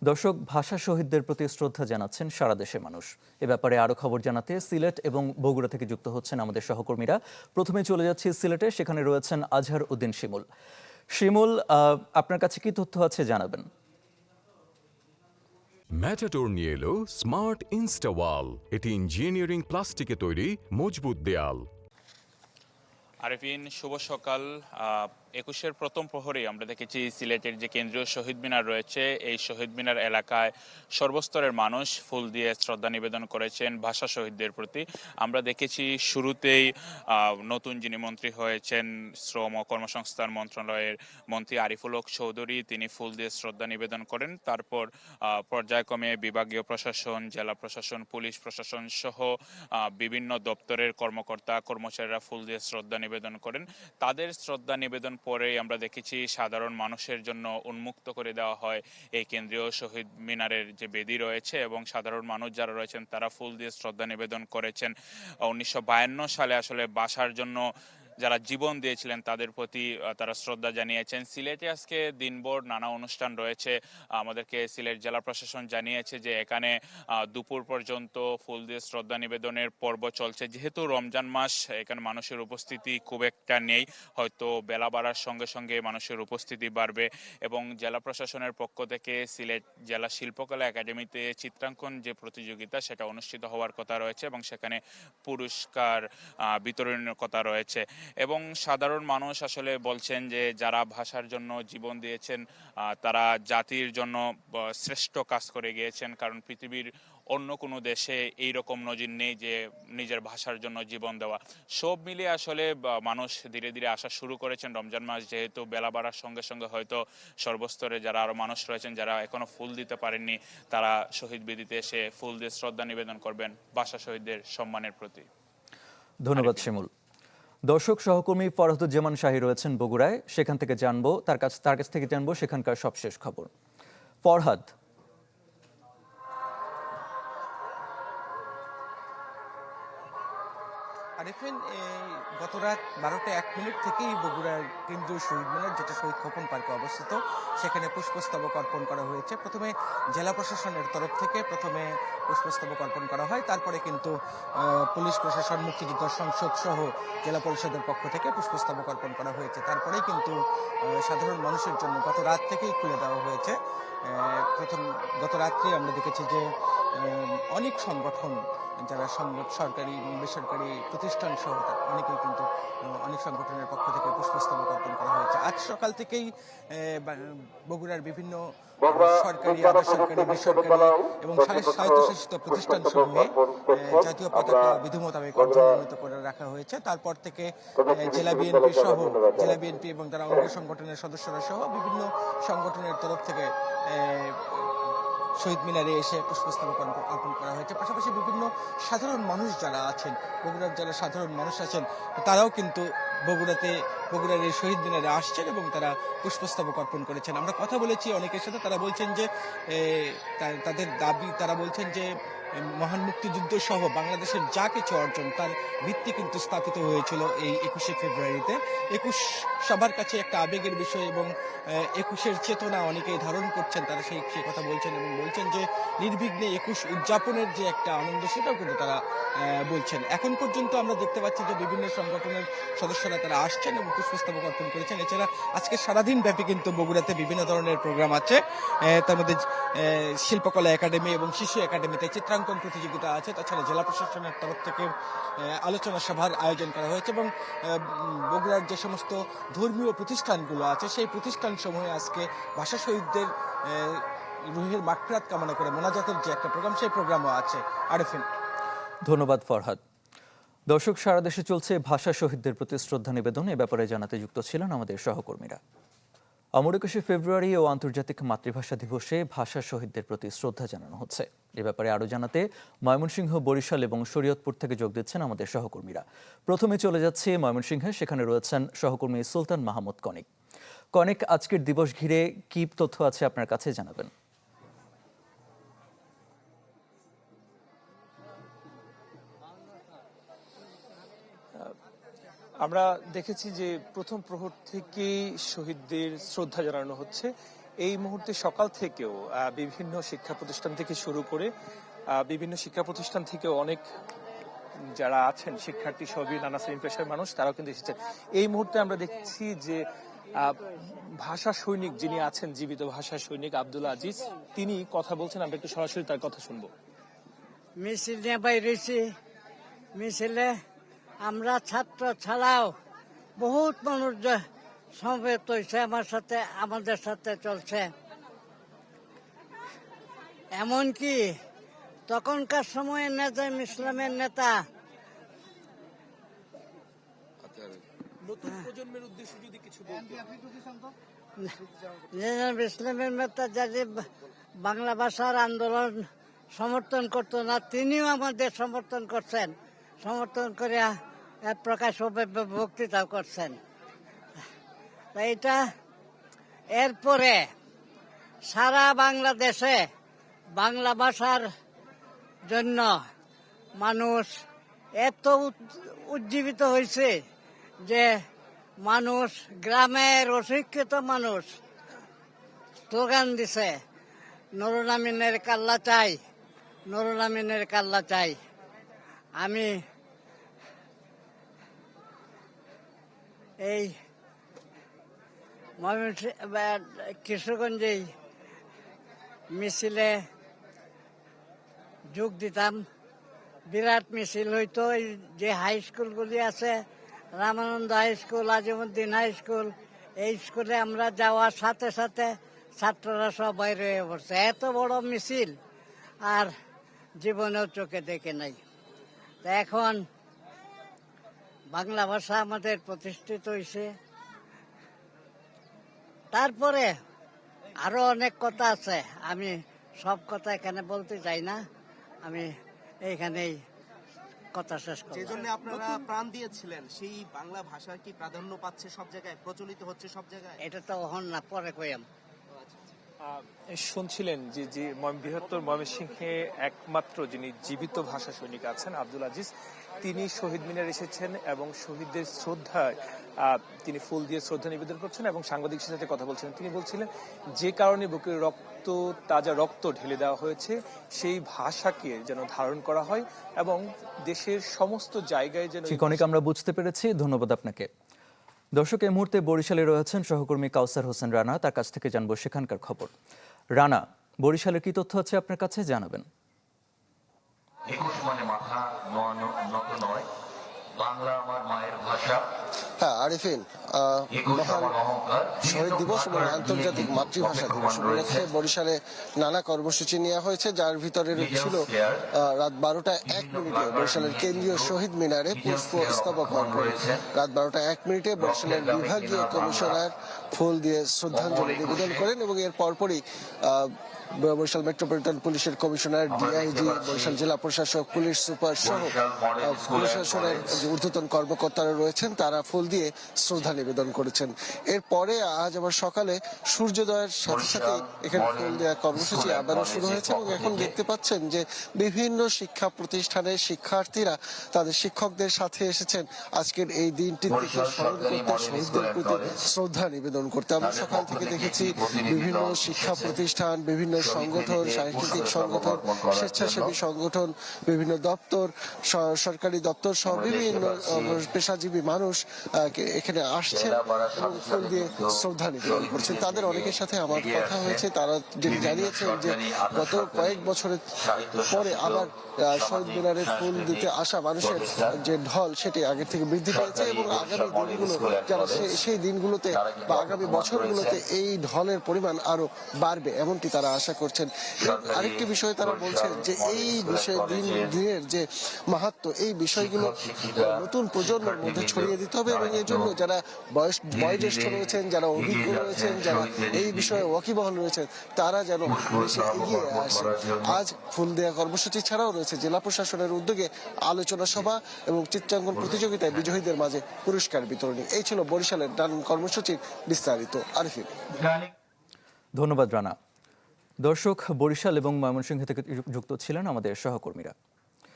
দর্শক, ভাষা শহীদদের প্রতি শ্রদ্ধা জানাচ্ছেন সারা দেশের মানুষ। এ ব্যাপারে আরো খবর জানাতে সিলেট এবং বগুড়া থেকে যুক্ত হচ্ছেন আমাদের সহকর্মীরা। প্রথমে চলে যাচ্ছি সিলেটে, সেখানে রয়েছেন আজহার উদ্দিন শিমুল। শিমুল, আপনার কাছে কি তথ্য আছে জানাবেন। ম্যাটাডোর নিয়ে এলো স্মার্ট ইনস্টাওয়াল। এটি ইঞ্জিনিয়ারিং প্লাস্টিকে তৈরি মজবুত দেয়াল। আরেফিন, শুভ সকাল। ২১-এর প্রথম প্রহরেই আমরা দেখেছি সিলেটের যে কেন্দ্রীয় শহীদ মিনার রয়েছে, এই শহীদ মিনার এলাকায় সর্বস্তরের মানুষ ফুল দিয়ে শ্রদ্ধা নিবেদন করেছেন ভাষা শহীদদের প্রতি। আমরা দেখেছি শুরুতেই নতুন যিনি মন্ত্রী হয়েছেন শ্রম ও কর্মসংস্থান মন্ত্রণালয়ের মন্ত্রী আরিফুল হক চৌধুরী, তিনি ফুল দিয়ে শ্রদ্ধা নিবেদন করেন। তারপর পর্যায়ক্রমে বিভাগীয় প্রশাসন, জেলা প্রশাসন, পুলিশ প্রশাসন সহ বিভিন্ন দপ্তরের কর্মকর্তা কর্মচারীরা ফুল দিয়ে শ্রদ্ধা নিবেদন করেন। তাদের শ্রদ্ধা নিবেদন পরেই আমরা দেখেছি সাধারণ মানুষের জন্য উন্মুক্ত করে দেওয়া হয় এই কেন্দ্রীয় শহীদ মিনারের যে বেদি রয়েছে, এবং সাধারণ মানুষ যারা রয়েছেন তারা ফুল দিয়ে শ্রদ্ধা নিবেদন করেছেন। 1952 সালে আসলে বাসার জন্য যারা জীবন দিয়েছিলেন তাদের প্রতি তারা শ্রদ্ধা জানিয়েছেন। সিলেটে আজকে দিনভর নানা অনুষ্ঠান রয়েছে। আমাদেরকে সিলেট জেলা প্রশাসন জানিয়েছে যে এখানে দুপুর পর্যন্ত ফুল দিয়ে শ্রদ্ধা নিবেদনের পর্ব চলছে। যেহেতু রমজান মাস, এখানে মানুষের উপস্থিতি খুব একটা নেই, হয়তো বেলা বাড়ার সঙ্গে সঙ্গে মানুষের উপস্থিতি বাড়বে। এবং জেলা প্রশাসনের পক্ষ থেকে সিলেট জেলা শিল্পকলা একাডেমিতে চিত্রাঙ্কন যে প্রতিযোগিতা সেটা অনুষ্ঠিত হওয়ার কথা রয়েছে, এবং সেখানে পুরস্কার বিতরণের কথা রয়েছে। এবং সাধারণ মানুষ আসলে বলছেন যে যারা ভাষার জন্য জীবন দিয়েছেন তারা জাতির জন্য শ্রেষ্ঠ কাজ করে গিয়েছেন, কারণ পৃথিবীর অন্য কোনো দেশে এই রকম নজির নেই যে নিজের ভাষার জন্য জীবন দেওয়া। সব মিলিয়ে আসলে মানুষ ধীরে ধীরে আসা শুরু করেছেন। রমজান মাস যেহেতু বেলা বাড়ার সঙ্গে সঙ্গে হয়তো সর্বস্তরে যারা আরো মানুষ রয়েছেন যারা এখনো ফুল দিতে পারেননি, তারা শহীদ বেদিতে এসে ফুল দিয়ে শ্রদ্ধা নিবেদন করবেন ভাষা শহীদদের সম্মানের প্রতি। ধন্যবাদ শিমুল। দর্শক, সহকর্মী ফরহাদুজ্জামান শাহী রয়েছেন বগুড়ায়, সেখান থেকে জানবো তার কাছ থেকে জানবো সেখানকার সবশেষ খবর। ফরহাদ। আরেফিন, গত রাত 12টা 1 মিনিট থেকেই বগুড়ার কেন্দ্রীয় শহীদ মিনার, যেটা শহীদ খোকন পার্কে অবস্থিত, সেখানে পুষ্পস্তবক অর্পণ করা হয়েছে। প্রথমে জেলা প্রশাসনের তরফ থেকে পুষ্পস্তবক অর্পণ করা হয়, তারপরে কিন্তু পুলিশ প্রশাসন, মুক্তিযোদ্ধা সংসদ সহ জেলা পরিষদের পক্ষ থেকে পুষ্পস্তবক অর্পণ করা হয়েছে। তারপরেই কিন্তু সাধারণ মানুষের জন্য গত রাত থেকেই খুলে দেওয়া হয়েছে। গত রাত্রে আমরা দেখেছি যে অনেক সংগঠন, যারা সরকারি বেসরকারি প্রতিষ্ঠান সহ অনেকেই কিন্তু অনেক সংগঠনের পক্ষ থেকে পুষ্পস্তবক অর্পণ করা হয়েছে। আজ সকাল থেকেই বগুড়ার বিভিন্ন সরকারি, আধা-সরকারি, বেসরকারি এবং স্বায়ত্তশাসিত প্রতিষ্ঠান সমূহে জাতীয় পতাকা বিধি মোতাবেক অর্ধনমিত করে রাখা হয়েছে। তারপর থেকে জেলা বিএনপি এবং তারা অঙ্গ সংগঠনের সদস্যরা সহ বিভিন্ন সংগঠনের তরফ থেকে শহীদ মিনারে এসে পুষ্পস্তবক অর্পণ করা হয়েছে। পাশাপাশি বিভিন্ন সাধারণ মানুষ যারা আছেন, বগুড়ার যারা সাধারণ মানুষ আছেন, তারাও কিন্তু বগুড়ার এই শহীদ মিনারে আসছেন এবং তারা পুষ্পস্তবক অর্পণ করেছেন। আমরা কথা বলেছি অনেকের সাথে, তারা বলছেন যে তাদের দাবি, তারা বলছেন যে মহান মুক্তিযুদ্ধ সহ বাংলাদেশের যা কিছু অর্জন, তার ভিত্তি কিন্তু স্থাপিত হয়েছিল এই 21শে ফেব্রুয়ারিতে। 21 সবার কাছে একটা আবেগের বিষয়, এবং 21-এর চেতনা অনেকেই ধারণ করছেন, তারা সেই কথা বলছেন এবং বলছেন যে নির্বিঘ্নে 21 উদযাপনের যে একটা আনন্দ, সেটাও কিন্তু তারা বলছেন। এখন পর্যন্ত আমরা দেখতে পাচ্ছি যে বিভিন্ন সংগঠনের সদস্যরা তারা আসছেন এবং পুষ্পস্তবক অর্পণ করেছেন। এছাড়া আজকে সারাদিন ব্যাপী কিন্তু বগুড়াতে বিভিন্ন ধরনের প্রোগ্রাম আছে। তার মধ্যে শিল্পকলা একাডেমি এবং শিশু একাডেমিতে চিত্রাঙ্কন প্রতিযোগিতা আছে। তাছাড়া জেলা প্রশাসনের তরফ থেকে আলোচনা সভার আয়োজন করা হয়েছে, এবং বগুড়ার যে সমস্ত ধর্মীয় প্রতিষ্ঠানগুলো আছে সেই প্রতিষ্ঠানসমূহে আজকে ভাষা শহীদদের রুহের মাগফিরাত কামনা করে মোনাজাতের যে একটা প্রোগ্রাম, সেই প্রোগ্রামও আছে। আরেফিন। ধন্যবাদ ফরহাদ। দর্শক, সারা দেশে চলছে ভাষা শহীদদের প্রতি শ্রদ্ধা নিবেদন। এ ব্যাপারে জানাতে যুক্ত ছিলেন আমাদের সহকর্মীরা। 21শে ফেব্রুয়ারি ও আন্তর্জাতিক মাতৃভাষা দিবসে ভাষা শহীদদের প্রতি শ্রদ্ধা জানানো হচ্ছে। এ ব্যাপারে আরো জানাতে ময়মনসিংহ, বরিশাল এবং শরীয়তপুর থেকে যোগ দিচ্ছেন আমাদের সহকর্মীরা। প্রথমে চলে যাচ্ছে ময়মনসিংহে, সেখানে রয়েছেন সহকর্মী সুলতান মাহমুদ কনিক। কনিক, আজকের দিবস ঘিরে কি তথ্য আছে আপনার কাছে, জানাবেন। আমরা দেখেছি যে প্রথম প্রহর থেকেই শহীদদের শ্রদ্ধা জানানো হচ্ছে। এই মুহূর্তে সকাল থেকেও বিভিন্ন শিক্ষা প্রতিষ্ঠান থেকে শুরু করে বিভিন্ন শিক্ষা প্রতিষ্ঠান থেকেও অনেক যারা আছেন শিক্ষার্থী সহ নানা শ্রেণী পেশার মানুষ তারাও কিন্তু এসেছেন। এই মুহূর্তে আমরা দেখছি যে ভাষা সৈনিক যিনি আছেন, জীবিত ভাষা সৈনিক আব্দুল আজিজ, তিনি কথা বলছেন। আমরা একটু সরাসরি তার কথা শুনবো। মিছিল নিয়ে বাইরেছি। মিছিলে আমরা ছাত্র ছাড়াও বহুত মানুষ সমবেত হয়েছে, আমাদের সাথে চলছে। এমনকি তখনকার সময়ে নেজাম ইসলামের নেতা নতুন প্রজন্মের উদ্দেশ্যে যদি কিছু নেজাম ইসলামের নেতা যারা বাংলা ভাষার আন্দোলন সমর্থন করতো না, তিনিও আমাদের সমর্থন করছেন, সমর্থন করে প্রকাশ বক্তৃতাও করছেন। এইটা এরপরে সারা বাংলাদেশে বাংলা ভাষার জন্য মানুষ এত উজ্জীবিত হয়েছে যে মানুষ, গ্রামের অশিক্ষিত মানুষ স্লোগান দিছে, নুরুল আমিনের কাল্লা চাই, নুরুল আমিনের কাল্লা চাই। আমি এই কিশোরগঞ্জেই মিছিলে যোগ দিতাম। বিরাট মিছিল হইতো। এই যে হাই স্কুলগুলি আছে, Ramananda high school, Azimuddin high school, এই স্কুলে আমরা যাওয়ার সাথে সাথে ছাত্ররা সবাই রয়ে পড়ছে। এত বড় মিছিল আর জীবনেও চোখে দেখে নাই। তা এখন বাংলা ভাষা আমাদের প্রতিষ্ঠিত হয়েছে। তারপরে আরো অনেক কথা আছে, আমি সব কথা এখানে বলতে চাই না, আমি এইখানেই কথা শেষ করব। যে জন্য আপনারা প্রাণ দিয়েছিলেন, সেই বাংলা ভাষা কি প্রাধান্য পাচ্ছে সব জায়গায়, প্রচলিত হচ্ছে সব জায়গায়? এটা তো হন না, পরে কইম। শুনছিলেন যে বৃহত্তর ময়মনসিংহে একমাত্র যিনি জীবিত ভাষা সৈনিক আছেন আব্দুল আজিজ, তিনি শহীদ মিনার এসেছেন এবং শহীদদের শ্রদ্ধায় তিনি ফুল দিয়ে শ্রদ্ধা নিবেদন করছেন এবং সাংবাদিকদের সাথে কথা বলছেন। তিনি বলছিলেন যে কারণে বুকের রক্ত, তাজা রক্ত ঢেলে দেওয়া হয়েছে, সেই ভাষাকে যেন ধারণ করা হয় এবং দেশের সমস্ত জায়গায় যেন। ঠিক, অনেক আমরা বুঝতে পেরেছি, ধন্যবাদ আপনাকে। দর্শক, এই মুহূর্তে বরিশালে রয়েছেন সহকর্মী কাউসার হোসেন রানা, তার কাছ থেকে জানবো সেখানকার খবর। রানা, বরিশালের কি তথ্য আছে আপনার কাছে, জানাবেন। 21 মানে মাথা নত নয়, বাংলা আমার মায়ের ভাষা। হ্যাঁ আরিফিন, মহান শহীদ দিবস এবং আন্তর্জাতিক মাতৃভাষা দিবস উপলক্ষে বরিশালে নানা কর্মসূচি নেওয়া হয়েছে, যার ভিতরে ছিল রাত 12:01 বরিশালের কেন্দ্রীয় শহীদ মিনারে পুষ্পস্তবক অর্পণ। রাত 12:01 বরিশালের বিভাগীয় কমিশনার ফুল দিয়ে শ্রদ্ধাঞ্জলি নিবেদন করেন এবং এর পরপরই বরিশাল মেট্রোপলিটন পুলিশের কমিশনার, ডিআইজি, বরিশাল জেলা প্রশাসক, পুলিশ সুপার সহ প্রশাসনের যে ঊর্ধ্বতন কর্মকর্তারা রয়েছেন তারা ফুল দিয়ে শ্রদ্ধা নিবেদন করেছেন। এরপরে আজ আবার সকালে সূর্যোদয়ের সাথে সাথে এখানে ফুল দেওয়া কর্মসূচি আবারও শুরু হয়েছে এবং এখন দেখতে পাচ্ছেন যে বিভিন্ন শিক্ষা প্রতিষ্ঠানের শিক্ষার্থীরা তাদের শিক্ষকদের সাথে এসেছেন আজকের এই দিনটিকে স্মরণ করতে, শহীদদের প্রতি শ্রদ্ধা নিবেদন করতে। আমরা সকাল থেকে দেখেছি বিভিন্ন শিক্ষা প্রতিষ্ঠান, বিভিন্ন সংগঠন, সাংস্কৃতিক সংগঠন, স্বেচ্ছাসেবী সংগঠন, বিভিন্ন দপ্তর, সরকারি দপ্তর সহ বিভিন্ন পেশাজীবী মানুষ এখানে আসছেন এবং ফুল দিয়ে শ্রদ্ধা নিবেদন করছেন। তাদের অনেকের সাথে আমার কথা হয়েছে, তারা জানিয়েছেন যে গত কয়েক বছরের পরে আবার শহীদ মিনারে ফুল দিতে আসা মানুষের যে ঢল সেটি আগের থেকে বৃদ্ধি পেয়েছে এবং আগামী দিনগুলো যারা সেই দিনগুলোতে বা আগামী বছরগুলোতে এই ঢলের পরিমাণ আরো বাড়বে এমনটি তারা আশা করছেন। আরেকটি বিষয় তারা বলছেন যে এই বিষয় দিনের যে মাহাত্ম্য, এই বিষয়গুলো নতুন প্রজন্মের মধ্যে ছড়িয়ে দিতে হবে এবং এই জন্য যারা বয়োজ্যেষ্ঠ রয়েছেন, যারা অভিজ্ঞ রয়েছেন, যারা এই বিষয়ে ওয়াকিবহাল রয়েছেন তারা যেন বেশি এগিয়ে আসে। আজ ফুল দেওয়া কর্মসূচি ছাড়াও রয়েছে জেলা প্রশাসনের উদ্যোগে আলোচনা সভা এবং চিত্রাঙ্কন প্রতিযোগিতায় বিজয়ীদের মাঝে পুরস্কার বিতরণী। এই ছিল বরিশালের নানান কর্মসূচির বিস্তারিত। আরিফিন। ধন্যবাদ রানা। দর্শক, বরিশাল এবং ময়মনসিংহ থেকে যুক্ত ছিলেন আমাদের সহকর্মীরা।